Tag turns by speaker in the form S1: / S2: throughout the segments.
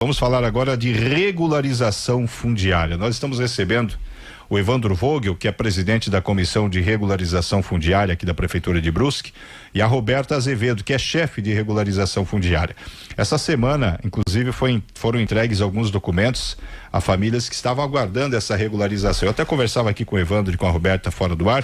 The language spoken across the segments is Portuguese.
S1: Vamos falar agora de regularização fundiária. Nós estamos recebendo o Evandro Vogel, que é presidente da Comissão de Regularização Fundiária aqui da Prefeitura de Brusque, e a Roberta Azevedo, que é chefe de regularização fundiária. Essa semana, inclusive, foram entregues alguns documentos a famílias que estavam aguardando essa regularização. Eu até conversava aqui com o Evandro e com a Roberta fora do ar,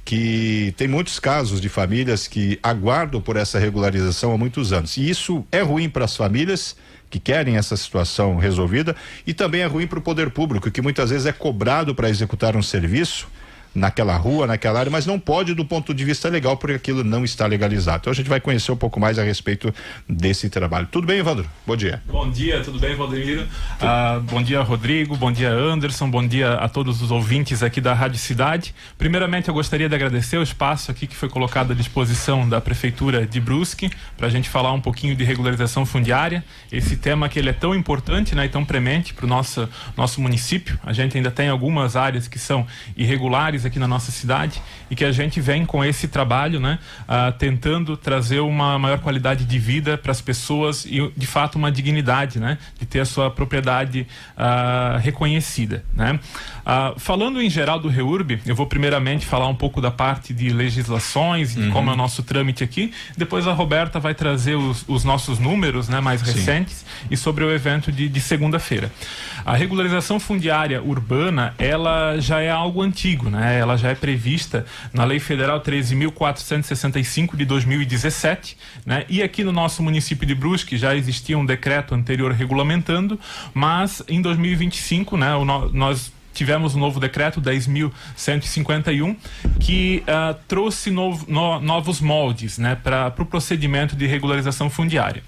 S1: que tem muitos casos de famílias que aguardam por essa regularização há muitos anos. E isso é ruim para as famílias que querem essa situação resolvida, e também é ruim para o poder público, que muitas vezes é cobrado para executar um serviço naquela rua, naquela área, mas não pode do ponto de vista legal, porque aquilo não está legalizado. Então a gente vai conhecer um pouco mais a respeito desse trabalho. Tudo bem, Evandro? Bom dia.
S2: Bom dia, tudo bem, Valdemiro? Bom dia, Rodrigo, bom dia, Anderson, bom dia a todos os ouvintes aqui da Rádio Cidade. Primeiramente, eu gostaria de agradecer o espaço aqui que foi colocado à disposição da Prefeitura de Brusque, para a gente falar um pouquinho de regularização fundiária, esse tema que ele é tão importante, né, e tão premente para o nosso município. A gente ainda tem algumas áreas que são irregulares aqui na nossa cidade, e que a gente vem com esse trabalho, né, tentando trazer uma maior qualidade de vida para as pessoas e, de fato, uma dignidade, né, de ter a sua propriedade reconhecida, né. Falando em geral do REURB, eu vou primeiramente falar um pouco da parte de legislações e de como é o nosso trâmite aqui. Depois a Roberta vai trazer os nossos números, né, mais recentes, e sobre o evento de segunda-feira. A regularização fundiária urbana, ela já é algo antigo, né? Ela já é prevista na Lei Federal 13.465 de 2017, né? E aqui no nosso município de Brusque já existia um decreto anterior regulamentando, mas em 2025, né, nós tivemos um novo decreto 10.151 que trouxe novos moldes, né, para o procedimento de regularização fundiária.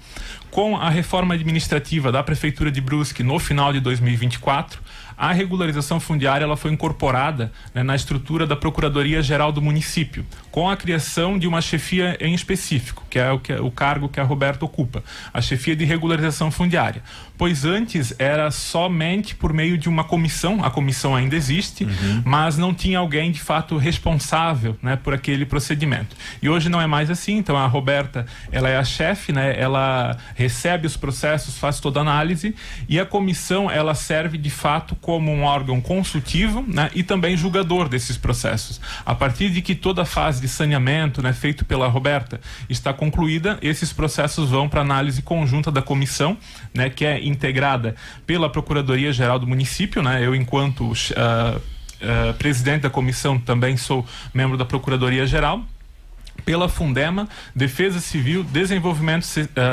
S2: Com a reforma administrativa da Prefeitura de Brusque no final de 2024, a regularização fundiária ela foi incorporada, né, na estrutura da Procuradoria-Geral do município, com a criação de uma chefia em específico, que é o cargo que a Roberta ocupa, a chefia de regularização fundiária. Pois antes era somente por meio de uma comissão, a comissão ainda existe, mas não tinha alguém de fato responsável, né, por aquele procedimento. E hoje não é mais assim, então a Roberta, ela é a chefe, né, ela recebe os processos, faz toda a análise, e a comissão, ela serve de fato como um órgão consultivo, né, e também julgador desses processos. A partir de que toda a fase de saneamento, né, feito pela Roberta, está concluída, esses processos vão para análise conjunta da comissão, né, que é integrada pela Procuradoria-Geral do município, né, eu enquanto presidente da comissão também sou membro da Procuradoria-Geral, pela Fundema, Defesa Civil, Desenvolvimento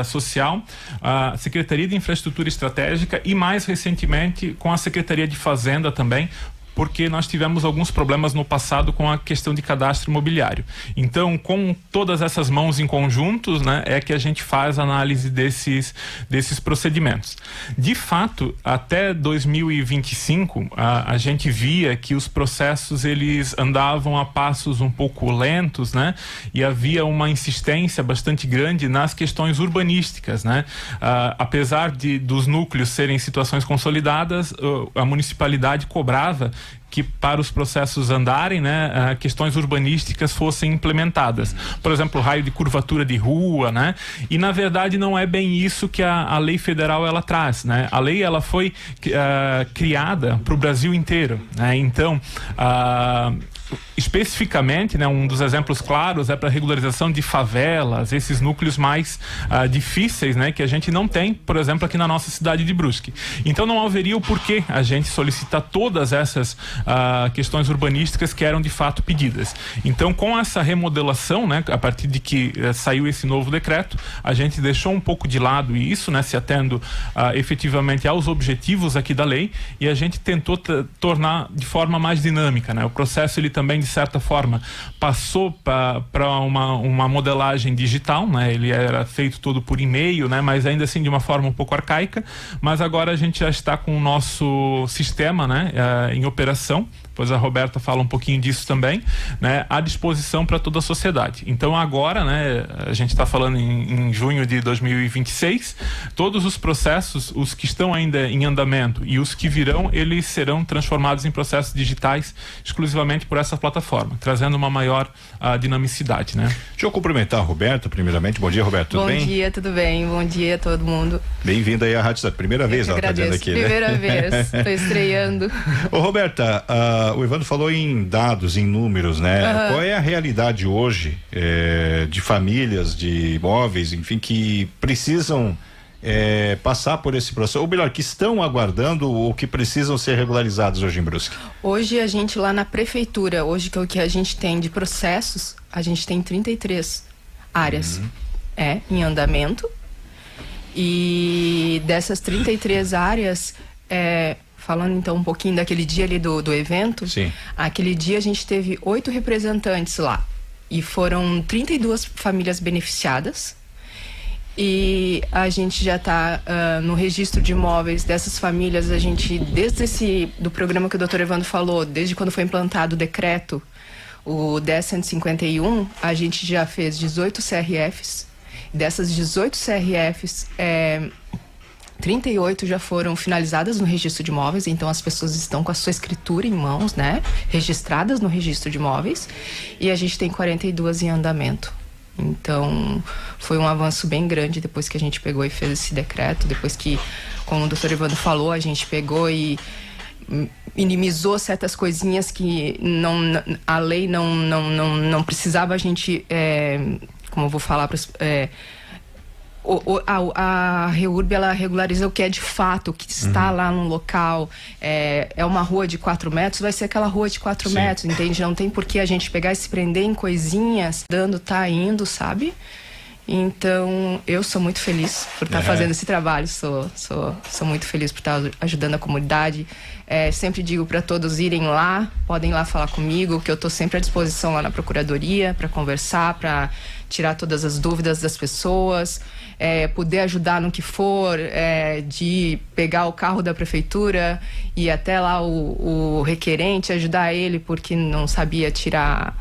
S2: Social, a Secretaria de Infraestrutura Estratégica e, mais recentemente, com a Secretaria de Fazenda também, porque nós tivemos alguns problemas no passado com a questão de cadastro imobiliário. Então, com todas essas mãos em conjuntos, né, é que a gente faz a análise desses procedimentos. De fato, até 2025, a gente via que os processos eles andavam a passos um pouco lentos, né, e havia uma insistência bastante grande nas questões urbanísticas, né. Apesar dos núcleos serem situações consolidadas, a municipalidade cobrava que para os processos andarem, né, questões urbanísticas fossem implementadas. Por exemplo, raio de curvatura de rua, né? E na verdade não é bem isso que a lei federal ela traz, né? A lei ela foi criada para o Brasil inteiro, né? Então, especificamente, né, um dos exemplos claros é para regularização de favelas, esses núcleos mais difíceis, né, que a gente não tem, por exemplo, aqui na nossa cidade de Brusque. Então não haveria o porquê a gente solicitar todas essas questões urbanísticas que eram de fato pedidas. Então, com essa remodelação, né, a partir de que saiu esse novo decreto, a gente deixou um pouco de lado isso, né, se atendo efetivamente aos objetivos aqui da lei, e a gente tentou tornar de forma mais dinâmica, né? O processo ele também de certa forma passou para uma modelagem digital, né? Ele era feito todo por e-mail, né? Mas ainda assim de uma forma um pouco arcaica, mas agora a gente já está com o nosso sistema, né, em operação, depois a Roberta fala um pouquinho disso também, né, à disposição para toda a sociedade. Então agora, né, a gente está falando em junho de 2026, todos os processos, os que estão ainda em andamento e os que virão, eles serão transformados em processos digitais exclusivamente por essa plataforma, trazendo uma maior dinamicidade, né?
S1: Deixa eu cumprimentar a Roberta primeiramente. Bom dia, Roberta, tudo bem?
S3: Bom dia, tudo bem? Bom dia a todo mundo.
S1: Bem-vinda aí à Rádio Cidade. Primeira vez ela está dizendo aqui, né?
S3: Primeira vez, estou estreando.
S1: Ô Roberta, o Evandro falou em dados, em números, né? Qual é a realidade hoje de famílias, de imóveis, enfim, que precisam passar por esse processo, ou melhor, que estão aguardando ou que precisam ser regularizados hoje em Brusque?
S3: Hoje a gente lá na prefeitura, hoje que é o que a gente tem de processos, a gente tem 33 áreas em andamento, e dessas 33 áreas, falando então um pouquinho daquele dia ali do evento,
S1: sim,
S3: aquele dia a gente teve 8 representantes lá, e foram 32 famílias beneficiadas, e a gente já está no registro de imóveis dessas famílias. A gente, desde do programa que o Dr. Evandro falou, desde quando foi implantado o decreto, o 10.151, a gente já fez 18 CRFs. Dessas 18 CRFs, 38 já foram finalizadas no registro de imóveis, então as pessoas estão com a sua escritura em mãos, né? Registradas no registro de imóveis, e a gente tem 42 em andamento. Então, foi um avanço bem grande depois que a gente pegou e fez esse decreto, depois que, como o doutor Evandro falou, a gente pegou e minimizou certas coisinhas que a lei não precisava a gente, como eu vou falar para a REURB, ela regulariza o que é de fato, o que está lá no local. É uma rua de 4 metros, vai ser aquela rua de 4 metros, entende? Não tem por que a gente pegar e se prender em coisinhas, tá indo, sabe? Então, eu sou muito feliz por estar fazendo esse trabalho, sou muito feliz por estar ajudando a comunidade. Sempre digo para todos irem lá, podem ir lá falar comigo, que eu estou sempre à disposição lá na Procuradoria para conversar, para tirar todas as dúvidas das pessoas, poder ajudar no que for, de pegar o carro da prefeitura e até lá o requerente, ajudar ele porque não sabia tirar,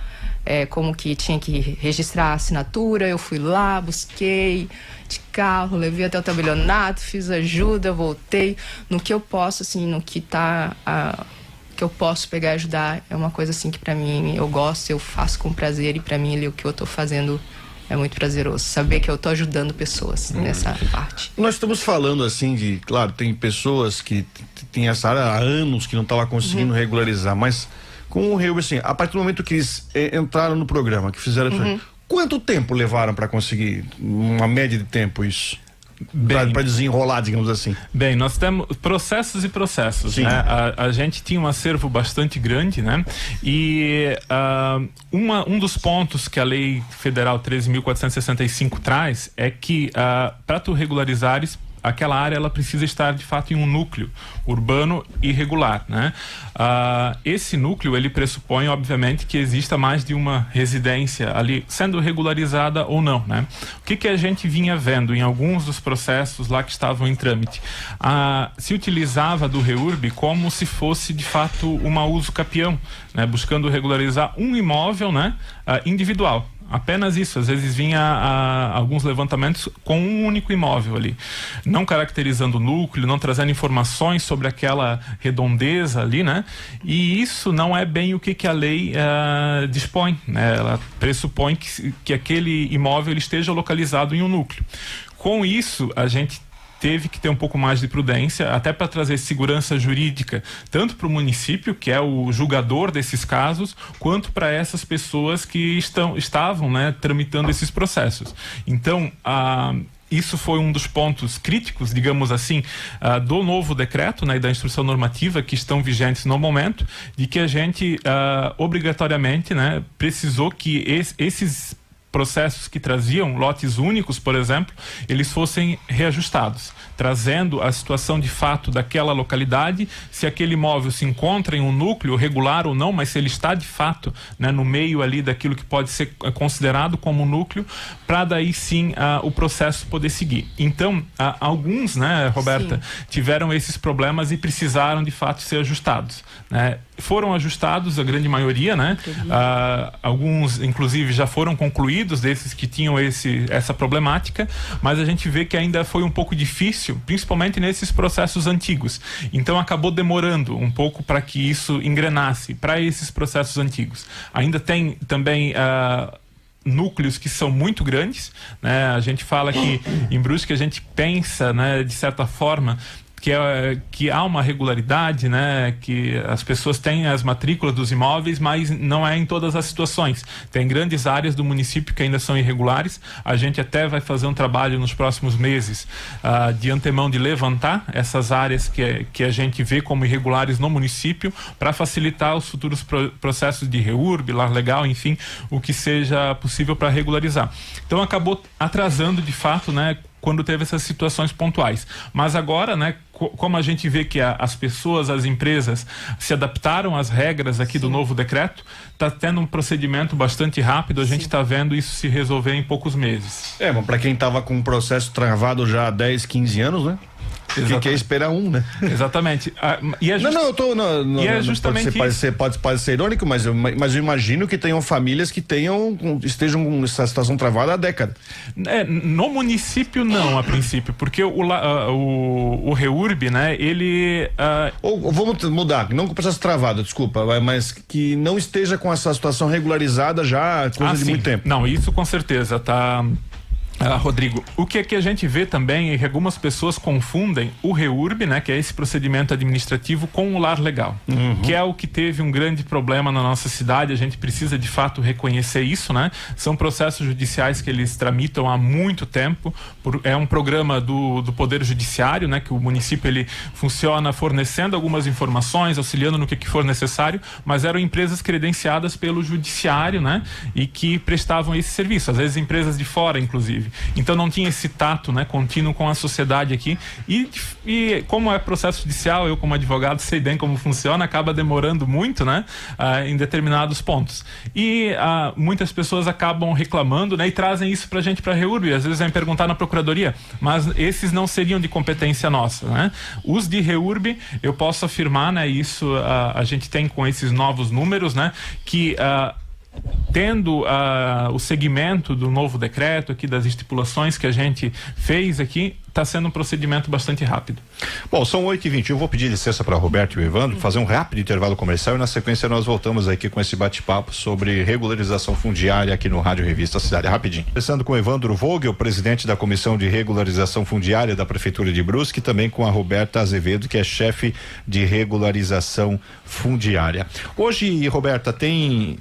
S3: como que tinha que registrar a assinatura. Eu fui lá, busquei de carro, levei até o tabelionato, fiz ajuda, voltei no que eu posso, assim, no que que eu posso pegar e ajudar. É uma coisa assim que pra mim eu gosto, eu faço com prazer, e pra mim ali o que eu tô fazendo é muito prazeroso, saber que eu tô ajudando pessoas nessa parte.
S4: Nós estamos falando assim de, claro, tem pessoas que tem essa área há anos que não estavam conseguindo regularizar, mas com o REURB, assim, a partir do momento que eles entraram no programa, que fizeram isso, quanto tempo levaram para conseguir, uma média de tempo, isso? Para desenrolar, digamos assim.
S2: Bem, nós temos processos e processos, né? A gente tinha um acervo bastante grande, né? E um dos pontos que a Lei Federal 13.465 traz é que para tu regularizares, aquela área ela precisa estar de fato em um núcleo urbano e regular, né? Esse núcleo ele pressupõe obviamente que exista mais de uma residência ali sendo regularizada ou não, né? O que a gente vinha vendo em alguns dos processos lá que estavam em trâmite? Se utilizava do REURB como se fosse de fato uma uso capião, né? Buscando regularizar um imóvel, né? Individual. Apenas isso, às vezes vinha alguns levantamentos com um único imóvel ali, não caracterizando o núcleo, não trazendo informações sobre aquela redondeza ali, né? E isso não é bem o que a lei dispõe, né? Ela pressupõe que aquele imóvel ele esteja localizado em um núcleo. Com isso, a gente teve que ter um pouco mais de prudência, até para trazer segurança jurídica, tanto para o município, que é o julgador desses casos, quanto para essas pessoas que estavam, né, tramitando esses processos. Então, isso foi um dos pontos críticos, digamos assim, do novo decreto, né, e da instrução normativa que estão vigentes no momento, de que a gente obrigatoriamente, né, precisou que esses processos que traziam lotes únicos, por exemplo, eles fossem reajustados. trazendo a situação de fato daquela localidade, se aquele imóvel se encontra em um núcleo regular ou não, mas se ele está de fato, né, no meio ali daquilo que pode ser considerado como núcleo, para daí sim o processo poder seguir. Então, alguns, né, Roberta, tiveram esses problemas e precisaram de fato ser ajustados, né? Foram ajustados, a grande maioria, né? Alguns, inclusive, já foram concluídos, desses que tinham essa problemática, mas a gente vê que ainda foi um pouco difícil, principalmente nesses processos antigos. Então, acabou demorando um pouco para que isso engrenasse para esses processos antigos. Ainda tem também núcleos que são muito grandes, né? A gente fala que em Brusque a gente pensa, né, de certa forma, que há uma regularidade, né, que as pessoas têm as matrículas dos imóveis, mas não é em todas as situações. Tem grandes áreas do município que ainda são irregulares. A gente até vai fazer um trabalho nos próximos meses de antemão de levantar essas áreas que a gente vê como irregulares no município, para facilitar os futuros processos de REURB, lar legal, enfim, o que seja possível para regularizar. Então acabou atrasando de fato, né, quando teve essas situações pontuais. Mas agora, né, como a gente vê que as pessoas, as empresas se adaptaram às regras aqui do novo decreto, está tendo um procedimento bastante rápido, a gente está vendo isso se resolver em poucos meses.
S4: Mas para quem estava com um processo travado já há 10, 15 anos, né? Que quer esperar né?
S2: Exatamente.
S4: Pode ser irônico, mas eu imagino que tenham famílias que estejam com essa situação travada há décadas.
S2: No município não, a princípio, porque o REURB, né, ele...
S4: Ou vamos mudar, não com o processo travado, desculpa, mas que não esteja com essa situação regularizada já há coisa de muito tempo.
S2: Não, isso com certeza, tá... Rodrigo, o que a gente vê também é que algumas pessoas confundem o REURB, né, que é esse procedimento administrativo, com o lar legal, que é o que teve um grande problema na nossa cidade. A gente precisa de fato reconhecer isso, né? São processos judiciais que eles tramitam há muito tempo, é um programa do Poder Judiciário, né, que o município ele funciona fornecendo algumas informações, auxiliando no que for necessário, mas eram empresas credenciadas pelo Judiciário, né, e que prestavam esse serviço, às vezes empresas de fora, inclusive. Então não tinha esse tato, né, contínuo com a sociedade aqui, e como é processo judicial, eu como advogado sei bem como funciona, acaba demorando muito, né, em determinados pontos, e muitas pessoas acabam reclamando, né, e trazem isso pra gente, pra REURB, às vezes vem perguntar na procuradoria, mas esses não seriam de competência nossa, né? Os de REURB, eu posso afirmar, né, isso a gente tem com esses novos números, né, que tendo o segmento do novo decreto aqui, das estipulações que a gente fez aqui, está sendo um procedimento bastante rápido.
S1: Bom, são 8h21, eu vou pedir licença para Roberto e o Evandro, fazer um rápido intervalo comercial e na sequência nós voltamos aqui com esse bate-papo sobre regularização fundiária aqui no Rádio Revista Cidade, rapidinho. Começando com o Evandro Vogel, presidente da Comissão de Regularização Fundiária da Prefeitura de Brusque, e também com a Roberta Azevedo, que é chefe de regularização fundiária. Hoje, Roberta,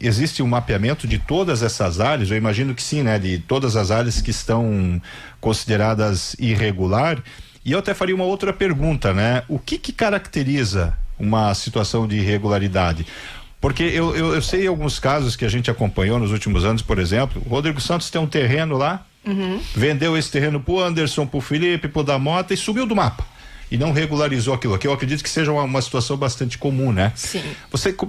S1: existe um mapeamento de todas essas áreas? Eu imagino que sim, né? De todas as áreas que estão consideradas irregular. E eu até faria uma outra pergunta, né? O que caracteriza uma situação de irregularidade? Porque eu sei alguns casos que a gente acompanhou nos últimos anos, por exemplo, o Rodrigo Santos tem um terreno lá, vendeu esse terreno pro Anderson, pro Felipe, pro Damota e sumiu do mapa. E não regularizou aquilo, que eu acredito que seja uma situação bastante comum, né?
S3: Sim.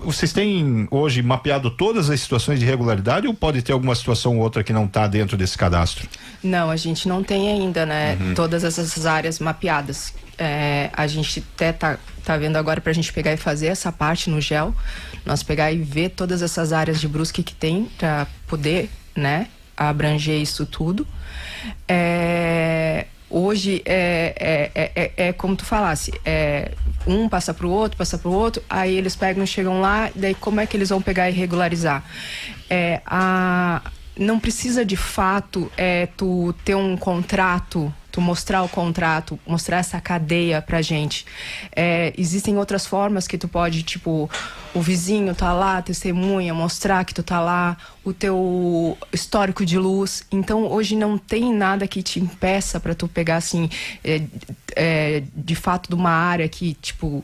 S1: Vocês têm hoje mapeado todas as situações de irregularidade ou pode ter alguma situação ou outra que não está dentro desse cadastro?
S3: Não, a gente não tem ainda, né? Todas essas áreas mapeadas. A gente até tá vendo agora pra gente pegar e fazer essa parte no GEL, nós pegar e ver todas essas áreas de Brusque que tem para poder, né, abranger isso tudo. Hoje é como tu falasse, um passa pro outro, aí eles pegam e chegam lá, daí como é que eles vão pegar e regularizar? Não precisa de fato tu ter um contrato, tu mostrar o contrato, mostrar essa cadeia pra gente. Existem outras formas que tu pode, tipo, o vizinho tá lá, testemunha, mostrar que tu tá lá, o teu histórico de luz. Então, hoje não tem nada que te impeça pra tu pegar, assim, de fato, de uma área que, tipo...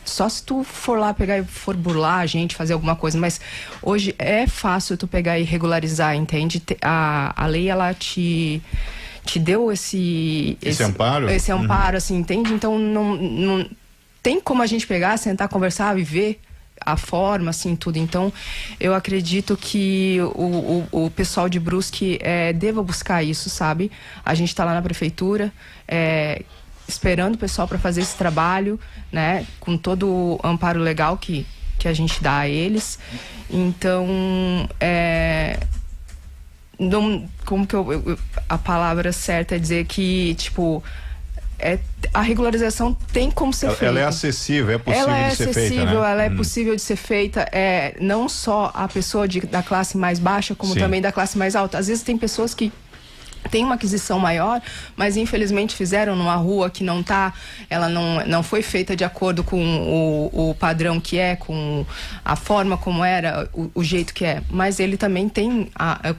S3: Só se tu for lá pegar e for burlar a gente, fazer alguma coisa, mas hoje é fácil tu pegar e regularizar, entende? A lei, ela te te deu esse
S1: amparo?
S3: Esse amparo, assim, entende? Então, não tem como a gente pegar, sentar, conversar e ver a forma, assim, tudo. Então, eu acredito que o pessoal de Brusque deva buscar isso, sabe? A gente está lá na prefeitura, esperando o pessoal para fazer esse trabalho, né? Com todo o amparo legal que a gente dá a eles. Então, como que a palavra certa é dizer que, tipo, a regularização tem como ser feita.
S1: Ela é acessível, é possível de ser feita, né?
S3: Ela é possível de ser feita, não só a pessoa da classe mais baixa, como também da classe mais alta. Às vezes tem pessoas que têm uma aquisição maior, mas infelizmente fizeram numa rua que ela não foi feita de acordo com o padrão que com a forma como era, o jeito que é. Mas ele também tem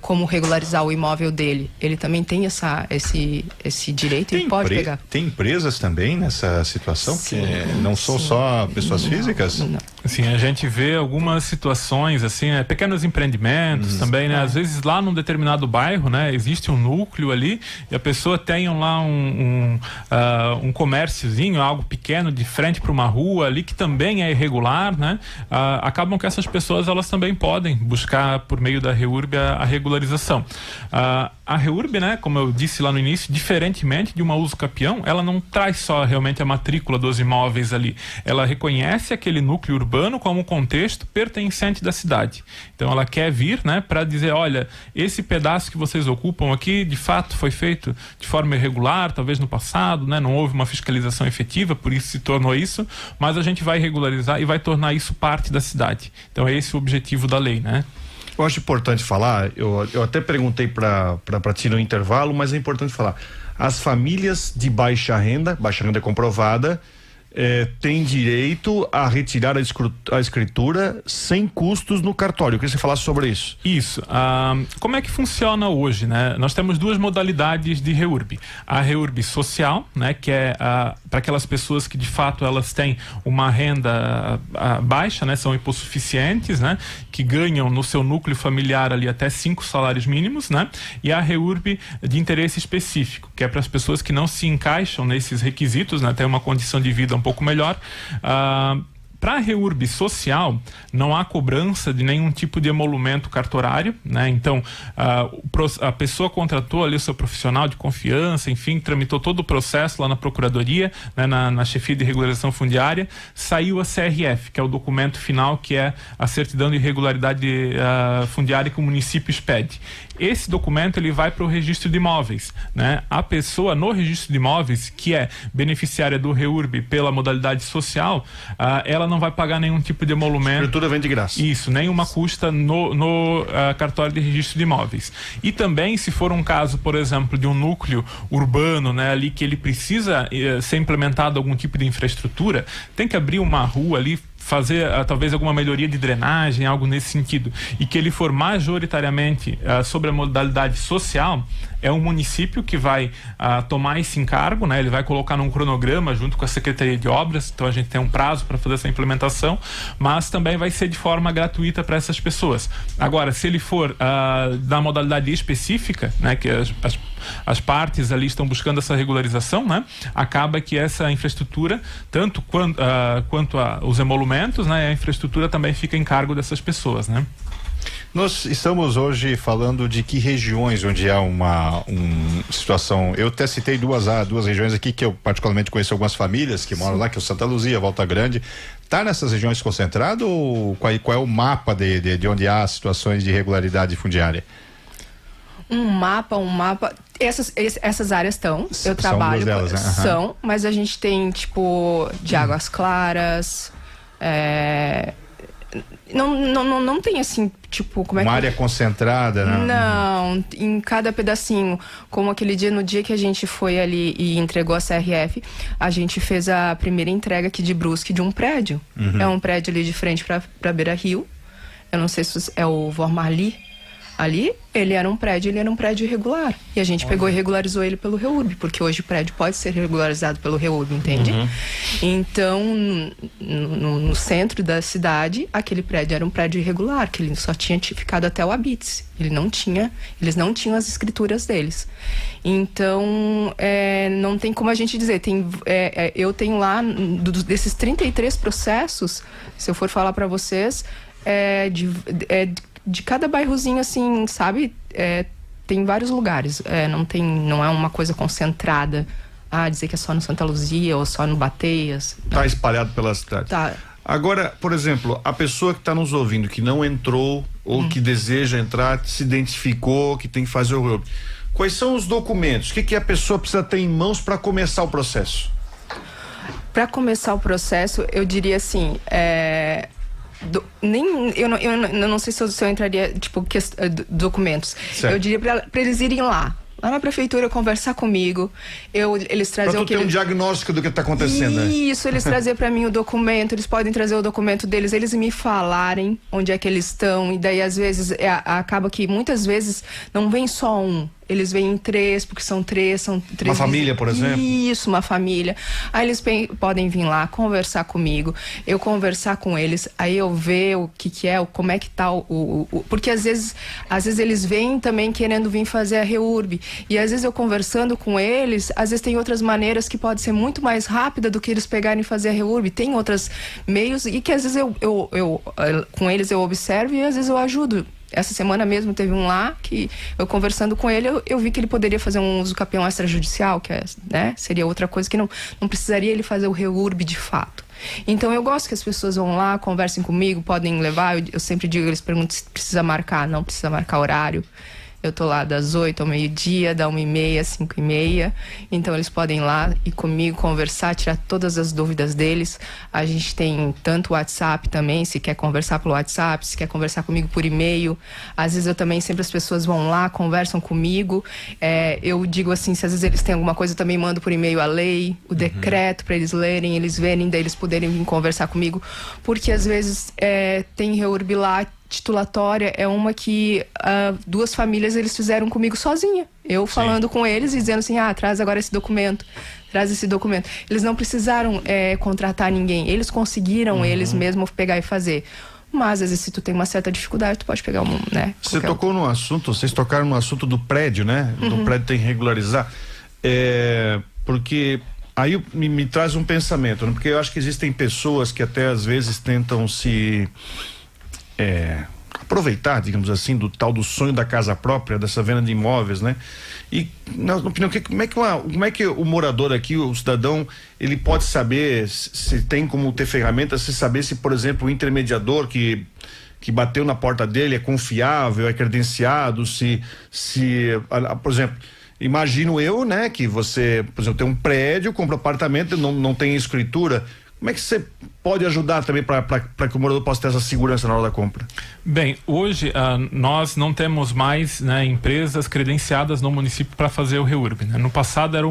S3: como regularizar o imóvel dele. Ele também tem esse direito e pode pegar.
S1: Tem empresas também nessa situação?
S3: Sim,
S1: que não são só pessoas físicas?
S3: Não.
S2: Assim, a gente vê algumas situações, assim, pequenos empreendimentos também, né? Às vezes lá num determinado bairro, né? Existe um núcleo ali e a pessoa tem lá um comérciozinho, algo pequeno de frente para uma rua ali que também é irregular, né? Acabam que essas pessoas, elas também podem buscar por meio da REURB a regularização. A REURB, né? Como eu disse lá no início, diferentemente de uma uso capião, ela não traz só realmente a matrícula dos imóveis ali. Ela reconhece aquele núcleo urbano como um contexto pertencente da cidade. Então ela quer vir, né, para dizer, olha, esse pedaço que vocês ocupam aqui, de fato foi feito de forma irregular, talvez no passado, né, não houve uma fiscalização efetiva, por isso se tornou isso, mas a gente vai regularizar e vai tornar isso parte da cidade. Então é esse o objetivo da lei, né?
S4: Eu acho importante falar, eu até perguntei para ti no intervalo, mas é importante falar, as famílias de baixa renda comprovada, tem direito a retirar a escritura sem custos no cartório. Eu queria que você falasse sobre isso.
S2: Isso. Como é que funciona hoje, né? Nós temos duas modalidades de REURB. A REURB social, né? Que é para aquelas pessoas que de fato elas têm uma renda baixa, né? São hipossuficientes, né? Que ganham no seu núcleo familiar ali até 5 salários mínimos, né? E a REURB de interesse específico, que é para as pessoas que não se encaixam nesses requisitos, né? Tem uma condição de vida um pouco melhor. Para a REURB social, não há cobrança de nenhum tipo de emolumento cartorário, né? Então, a pessoa contratou ali o seu profissional de confiança, enfim, tramitou todo o processo lá na procuradoria, né? na chefia de regularização fundiária, saiu a CRF, que é o documento final, que é a certidão de irregularidade fundiária que o município expede. Esse documento ele vai para o registro de imóveis, né? A pessoa no registro de imóveis que é beneficiária do REURB pela modalidade social, ela não vai pagar nenhum tipo de emolumento. A
S4: escritura vem de graça.
S2: Isso, nenhuma custa no cartório de registro de imóveis. E também, se for um caso, por exemplo, de um núcleo urbano, né, ali que ele precisa ser implementado algum tipo de infraestrutura, tem que abrir uma rua ali, fazer talvez alguma melhoria de drenagem, algo nesse sentido, e que ele for majoritariamente sobre a modalidade social, é o município que vai tomar esse encargo, né? Ele vai colocar num cronograma junto com a Secretaria de Obras, então a gente tem um prazo para fazer essa implementação, mas também vai ser de forma gratuita para essas pessoas. Agora, se ele for da modalidade específica, né, que as partes ali estão buscando essa regularização, né? Acaba que essa infraestrutura, tanto quanto os emolumentos, né? A infraestrutura também fica em cargo dessas pessoas, né?
S1: Nós estamos hoje falando de que regiões onde há uma situação. Eu até citei duas regiões aqui que eu particularmente conheço algumas famílias que moram lá, que é o Santa Luzia, Volta Grande. Tá nessas regiões concentrado ou qual é o mapa de onde há situações de irregularidade fundiária?
S3: Um mapa. Essas áreas estão. Eu trabalho.
S1: Duas delas, né?
S3: São, mas a gente tem tipo de Águas Claras. Não tem assim, tipo, como é que...
S1: Uma área concentrada, né?
S3: Não, em cada pedacinho. Como aquele dia, no dia que a gente foi ali e entregou a CRF, a gente fez a primeira entrega aqui de Brusque de um prédio. É um prédio ali de frente pra Beira Rio. Eu não sei se é o Vormarli. Ali, ele era um prédio irregular. E a gente pegou e regularizou ele pelo REURB, porque hoje o prédio pode ser regularizado pelo REURB, entende? Então, no centro da cidade, aquele prédio era um prédio irregular, que ele só tinha ficado até o habite. Eles não tinham as escrituras deles. Então, não tem como a gente dizer. Eu tenho lá, desses 33 processos, se eu for falar para vocês, de cada bairrozinho, assim, sabe? Tem vários lugares. Não é uma coisa concentrada. Dizer que é só no Santa Luzia ou só no Bateias.
S4: Tá espalhado pela cidade.
S3: Tá.
S4: Agora, por exemplo, a pessoa que está nos ouvindo, que não entrou ou que deseja entrar, se identificou, que tem que fazer o REURB. Quais são os documentos? O que a pessoa precisa ter em mãos para começar o processo?
S3: Para começar o processo, eu diria assim, eu não sei se eu entraria, tipo, documentos.
S4: Certo.
S3: Eu diria para eles irem lá na prefeitura, conversar comigo, eles trazem
S4: o que... ter um diagnóstico do que está acontecendo, né?
S3: Isso, eles trazem para mim o documento, eles podem trazer o documento deles, eles me falarem onde é que eles estão, e daí às vezes, acaba que muitas vezes não vem só um, eles vêm em três, porque são três
S4: uma família, por exemplo?
S3: Isso, uma família. Aí eles podem vir lá, conversar comigo, eu conversar com eles, aí eu ver o que como é que tá porque às vezes eles vêm também querendo vir fazer a REURB, e às vezes eu conversando com eles, às vezes tem outras maneiras que pode ser muito mais rápida do que eles pegarem e fazer a REURB, tem outros meios, e que às vezes eu com eles eu observo e às vezes eu ajudo. Essa semana mesmo teve um lá que eu conversando com ele, eu vi que ele poderia fazer um uso capião extrajudicial, que seria outra coisa que não precisaria ele fazer o REURB de fato. Então eu gosto que as pessoas vão lá, conversem comigo, podem levar, eu sempre digo, eles perguntam se precisa marcar, não precisa marcar horário. Eu tô lá das 8 ao meio-dia, da 1h30, 5h30. Então eles podem ir lá e comigo conversar, tirar todas as dúvidas deles. A gente tem tanto o WhatsApp também, se quer conversar pelo WhatsApp, se quer conversar comigo por e-mail. Às vezes eu também, sempre as pessoas vão lá, conversam comigo. Eu digo assim, se às vezes eles têm alguma coisa, eu também mando por e-mail a lei, o decreto para eles lerem, eles verem, daí eles poderem vir conversar comigo. Porque às vezes tem REURB lá, titulatória, é uma que duas famílias eles fizeram comigo sozinha. Eu falando com eles e dizendo assim, traz agora esse documento, traz esse documento. Eles não precisaram contratar ninguém, eles conseguiram eles mesmos pegar e fazer. Mas às vezes se tu tem uma certa dificuldade, tu pode pegar
S4: Você tocou no assunto, vocês tocaram no assunto do prédio, né? Do prédio tem que regularizar. Porque aí me traz um pensamento, né? Porque eu acho que existem pessoas que até às vezes tentam se aproveitar, digamos assim, do tal do sonho da casa própria, dessa venda de imóveis, né? E, na opinião, como é que o morador aqui, o cidadão, ele pode saber se tem como ter ferramentas, se saber se, por exemplo, o intermediador que bateu na porta dele é confiável, é credenciado, por exemplo, imagino eu, né, que você, por exemplo, tem um prédio, compra um apartamento, não tem escritura. Como é que você pode ajudar também para que o morador possa ter essa segurança na hora da compra?
S2: Bem, hoje nós não temos mais empresas credenciadas no município para fazer o REURB, né? No passado era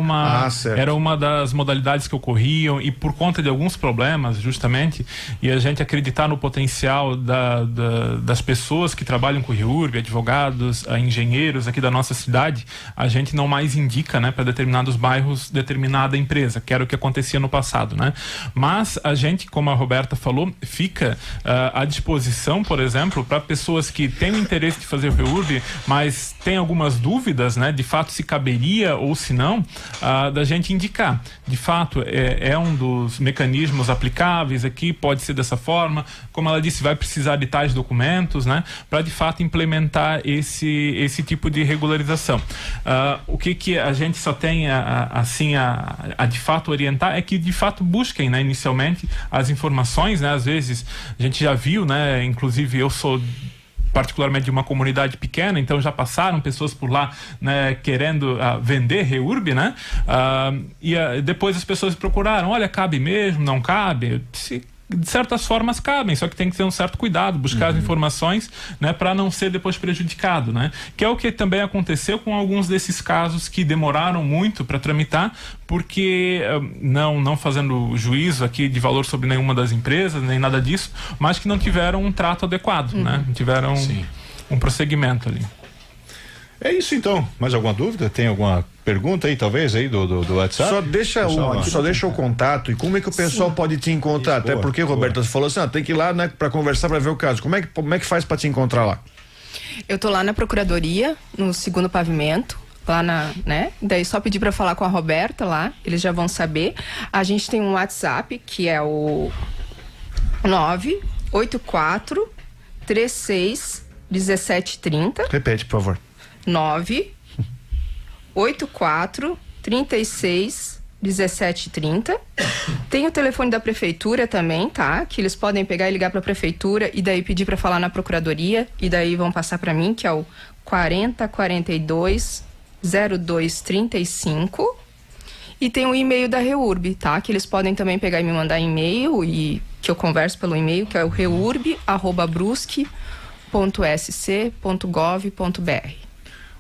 S2: uma das modalidades que ocorriam, e por conta de alguns problemas, justamente, e a gente acreditar no potencial das pessoas que trabalham com o REURB, advogados, engenheiros aqui da nossa cidade, a gente não mais indica, né, para determinados bairros determinada empresa, que era o que acontecia no passado, né? Mas a gente, como a Roberta falou, fica à disposição, por exemplo, para pessoas que têm o interesse de fazer o REURB, mas tem algumas dúvidas, né, de fato se caberia ou se não, da gente indicar. De fato, é um dos mecanismos aplicáveis aqui, pode ser dessa forma, como ela disse, vai precisar de tais documentos, né, para de fato implementar esse tipo de regularização. O que a gente só tem a de fato orientar é que de fato busquem, né, inicialmente as informações, né, às vezes a gente já viu, né, inclusive eu sou particularmente de uma comunidade pequena, então já passaram pessoas por lá, né, querendo vender REURB, né, e depois as pessoas procuraram, olha, cabe mesmo, não cabe? De certas formas cabem, só que tem que ter um certo cuidado, buscar as informações, né, para não ser depois prejudicado, né? Que é o que também aconteceu com alguns desses casos que demoraram muito para tramitar, porque não fazendo juízo aqui de valor sobre nenhuma das empresas, nem nada disso, mas que não tiveram um trato adequado, né? Não tiveram...
S1: Sim.
S2: um prosseguimento ali.
S1: É isso então. Mais alguma dúvida? Tem alguma pergunta aí, talvez, aí do WhatsApp?
S4: Só deixa o contato e como é que o pessoal pode te encontrar?
S1: Isso,
S4: até porque, Roberta, você falou assim, tem que ir lá, né, para conversar, para ver o caso. Como é que faz para te encontrar lá?
S3: Eu tô lá na Procuradoria, no 2º pavimento, lá né? Daí só pedir para falar com a Roberta lá, eles já vão saber. A gente tem um WhatsApp, que é o 984 36 1730.
S4: Repete, por favor.
S3: 984 36 1730. Tem o telefone da prefeitura também, tá? Que eles podem pegar e ligar para a prefeitura e daí pedir para falar na procuradoria e daí vão passar para mim, que é o 4042 0235. E tem o e-mail da REURB, tá? Que eles podem também pegar e me mandar e-mail e que eu converso pelo e-mail, que é o reurb@brusque.sc.gov.br.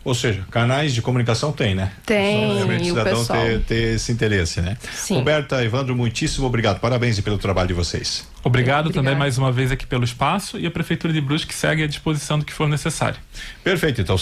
S1: Ou seja, canais de comunicação tem, né?
S3: Tem,
S1: o
S3: e o
S1: cidadão
S3: pessoal.
S1: ter esse interesse, né?
S3: Sim.
S1: Roberta, Evandro, muitíssimo obrigado. Parabéns pelo trabalho de vocês.
S2: Obrigado
S3: Obrigada.
S2: também mais uma vez aqui pelo espaço e a Prefeitura de Brusque segue à disposição do que for necessário.
S1: Perfeito, então.